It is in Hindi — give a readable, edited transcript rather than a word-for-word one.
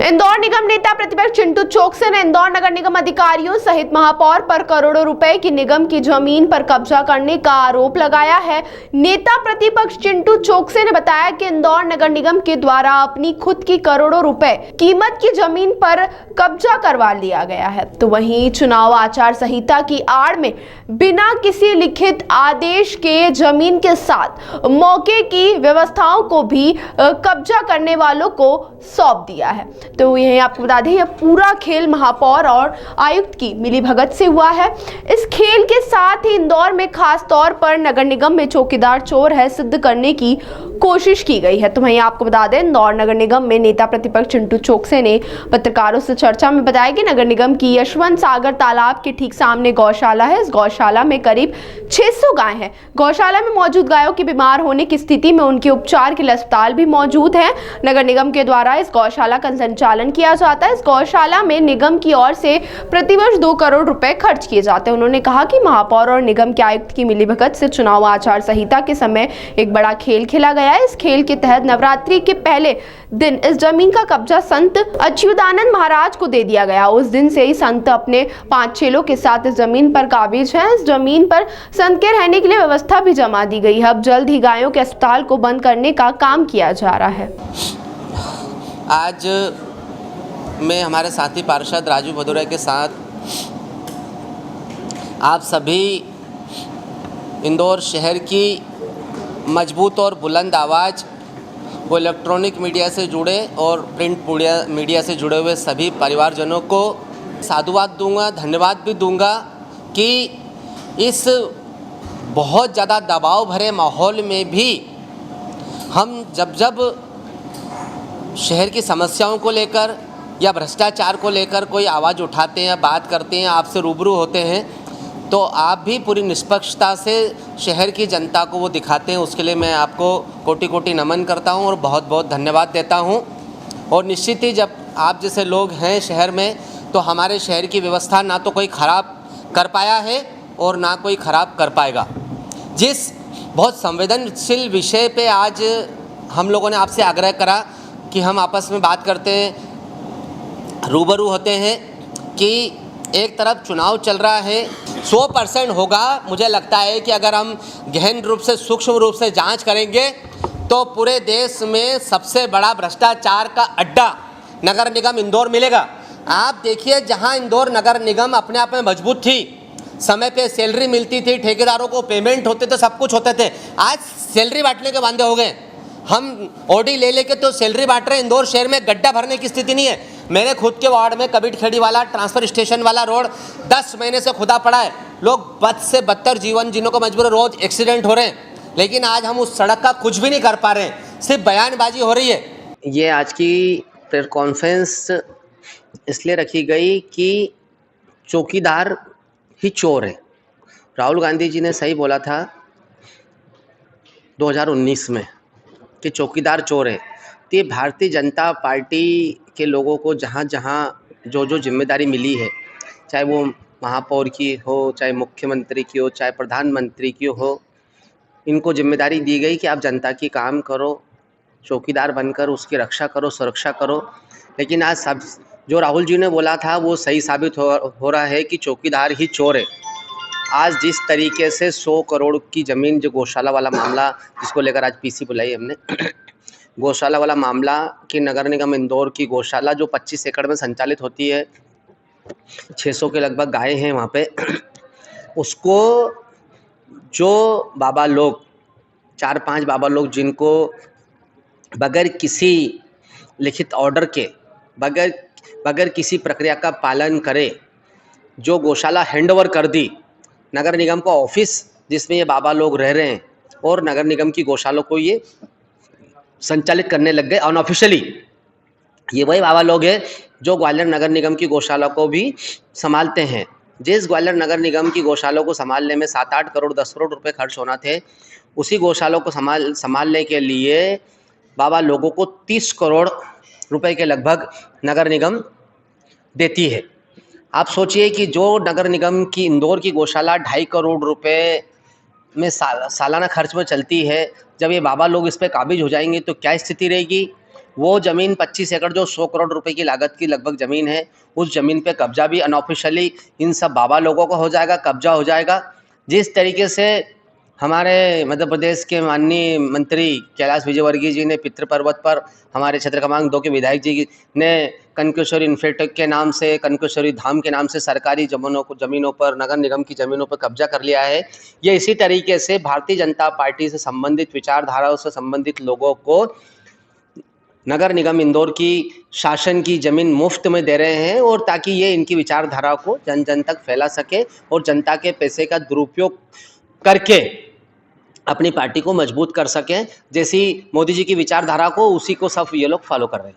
इंदौर निगम नेता प्रतिपक्ष चिंटू चोकसे ने इंदौर नगर निगम अधिकारियों सहित महापौर पर करोड़ों रुपए की निगम की जमीन पर कब्जा करने का आरोप लगाया है। नेता प्रतिपक्ष चिंटू चोकसे ने बताया कि इंदौर नगर निगम के द्वारा अपनी खुद की करोड़ों रुपए कीमत की जमीन पर कब्जा करवा लिया गया है, तो वहीं चुनाव आचार संहिता की आड़ में बिना किसी लिखित आदेश के जमीन के साथ मौके की व्यवस्थाओं को भी कब्जा करने वालों को सौंप दिया है। तो यही आपको बता दें, यह पूरा खेल महापौर और आयुक्त की मिलीभगत से हुआ है। इस खेल के साथ ही इंदौर में खास तौर पर नगर निगम में चौकीदार चोर है सिद्ध करने की कोशिश की गई है। तो वहीं आपको बता दें, इंदौर नगर निगम में नेता प्रतिपक्ष चिंटू चोकसे ने पत्रकारों से चर्चा में बताया कि नगर निगम की यशवंत सागर तालाब के ठीक सामने गौशाला है। इस गौशाला में करीब 600 गाय हैं। गौशाला में मौजूद गायों के बीमार होने की स्थिति में उनके उपचार के लिए अस्पताल भी मौजूद है। नगर निगम के द्वारा इस गौशाला का संचालन किया जाता है। इस गौशाला में निगम की ओर से प्रतिवर्ष 2 करोड़ रुपए खर्च किए जाते हैं। उन्होंने कहा कि महापौर और निगम के आयुक्त की मिलीभगत से चुनाव आचार संहिता के समय एक बड़ा खेल खेला गया है। इस खेल के तहत नवरात्रि के पहले दिन इस जमीन का कब्जा संत अच्युतानंद महाराज को दे दिया गया। उस दिन से ही संत अपने 5 चेलों के साथ इस जमीन पर काबिज हैं। इस जमीन पर संत के रहने के लिए व्यवस्था भी जमा दी गई है। अब जल्द ही गायों के अस्पताल को बंद करने का काम किया जा रहा है। आज मैं हमारे साथी पार्षद राजू भदौरिया के साथ आप सभी इंदौर शहर की मजबूत और बुलंद आवाज़, वो इलेक्ट्रॉनिक मीडिया से जुड़े और प्रिंट मीडिया से जुड़े हुए सभी परिवारजनों को साधुवाद दूंगा, धन्यवाद भी दूंगा कि इस बहुत ज़्यादा दबाव भरे माहौल में भी हम जब शहर की समस्याओं को लेकर या भ्रष्टाचार को लेकर कोई आवाज़ उठाते हैं, बात करते हैं, आपसे रूबरू होते हैं, तो आप भी पूरी निष्पक्षता से शहर की जनता को वो दिखाते हैं। उसके लिए मैं आपको कोटि कोटि नमन करता हूं और बहुत बहुत धन्यवाद देता हूं। और निश्चित ही जब आप जैसे लोग हैं शहर में, तो हमारे शहर की व्यवस्था ना तो कोई ख़राब कर पाया है और ना कोई ख़राब कर पाएगा। जिस बहुत संवेदनशील विषय पे आज हम लोगों ने आपसे आग्रह करा कि हम आपस में बात करते हैं, रूबरू होते हैं कि एक तरफ चुनाव चल रहा है, 100% होगा। मुझे लगता है कि अगर हम गहन रूप से, सूक्ष्म रूप से जांच करेंगे तो पूरे देश में सबसे बड़ा भ्रष्टाचार का अड्डा नगर निगम इंदौर मिलेगा। आप देखिए, जहां इंदौर नगर निगम अपने आप में मजबूत थी, समय पे सैलरी मिलती थी, ठेकेदारों को पेमेंट होते थे, सब कुछ होते थे, आज सैलरी बांटने के वांदे हो गए। हम ओडी ले लेके तो सैलरी बांट रहे हैं। इंदौर शहर में गड्ढा भरने की स्थिति नहीं है। मेरे खुद के वार्ड में कबीर खेड़ी वाला ट्रांसफर स्टेशन वाला रोड 10 महीने से खुदा पड़ा है। लोग बद से बदतर जीवन जीने को मजबूर, रोज एक्सीडेंट हो रहे हैं, लेकिन आज हम उस सड़क का कुछ भी नहीं कर पा रहे हैं, सिर्फ बयानबाजी हो रही है। ये आज की प्रेस कॉन्फ्रेंस इसलिए रखी गई कि चौकीदार ही चोर है। राहुल गांधी जी ने सही बोला था 2019 में कि चौकीदार चोर है। तो ये भारतीय जनता पार्टी के लोगों को जहाँ जहाँ जो जिम्मेदारी मिली है, चाहे वो महापौर की हो, चाहे मुख्यमंत्री की हो, चाहे प्रधानमंत्री की हो, इनको जिम्मेदारी दी गई कि आप जनता की काम करो, चौकीदार बनकर उसकी रक्षा करो, सुरक्षा करो। लेकिन आज सब जो राहुल जी ने बोला था वो सही साबित हो रहा है कि चौकीदार ही चोर है। आज जिस तरीके से 100 करोड़ की ज़मीन, जो गौशाला वाला मामला जिसको लेकर आज पीसी बुलाई हमने गौशाला वाला मामला कि नगर निगम इंदौर की गौशाला जो 25 एकड़ में संचालित होती है, 600 के लगभग गाय हैं वहाँ पे, उसको जो बाबा लोग, 4-5 बाबा लोग, जिनको बगैर किसी लिखित ऑर्डर के, बगैर किसी प्रक्रिया का पालन करे, जो गौशाला हैंडओवर कर दी नगर निगम का ऑफिस जिसमें ये बाबा लोग रह रहे हैं, और नगर निगम की गौशालों को ये संचालित करने लग गए अनऑफिशियली। ये वही बाबा लोग हैं जो ग्वालियर नगर निगम की गौशाला को भी संभालते हैं। जिस ग्वालियर नगर निगम की गौशालों को संभालने में 7-8 करोड़ 10 करोड़ रुपए खर्च होना थे, उसी गौशालों को संभालने के लिए बाबा लोगों को 30 करोड़ रुपए के लगभग नगर निगम देती है। आप सोचिए कि जो नगर निगम की इंदौर की गौशाला 2.5 करोड़ रुपए में सालाना खर्च में चलती है, जब ये बाबा लोग इस पर काबिज हो जाएंगे तो क्या स्थिति रहेगी। वो ज़मीन 25 एकड़ जो 100 करोड़ रुपए की लागत की लगभग ज़मीन है, उस ज़मीन पे कब्जा भी अनऑफिशियली इन सब बाबा लोगों का हो जाएगा, कब्जा हो जाएगा। जिस तरीके से हमारे मध्य प्रदेश के माननीय मंत्री कैलाश विजयवर्गीय जी ने पितृपर्वत पर हमारे क्षेत्र क्रमांक 2 के विधायक जी ने कनकेश्वरी इन्फेटेक के नाम से, कनकेश्वरी धाम के नाम से सरकारी ज़मीनों पर, नगर निगम की ज़मीनों पर कब्जा कर लिया है। ये इसी तरीके से भारतीय जनता पार्टी से संबंधित विचारधाराओं से संबंधित लोगों को नगर निगम इंदौर की शासन की ज़मीन मुफ्त में दे रहे हैं, और ताकि ये इनकी विचारधारा को जन जन तक फैला सके और जनता के पैसे का दुरुपयोग करके अपनी पार्टी को मजबूत कर सकें। जैसी मोदी जी की विचारधारा को, उसी को सब ये लोग फॉलो कर रहे हैं।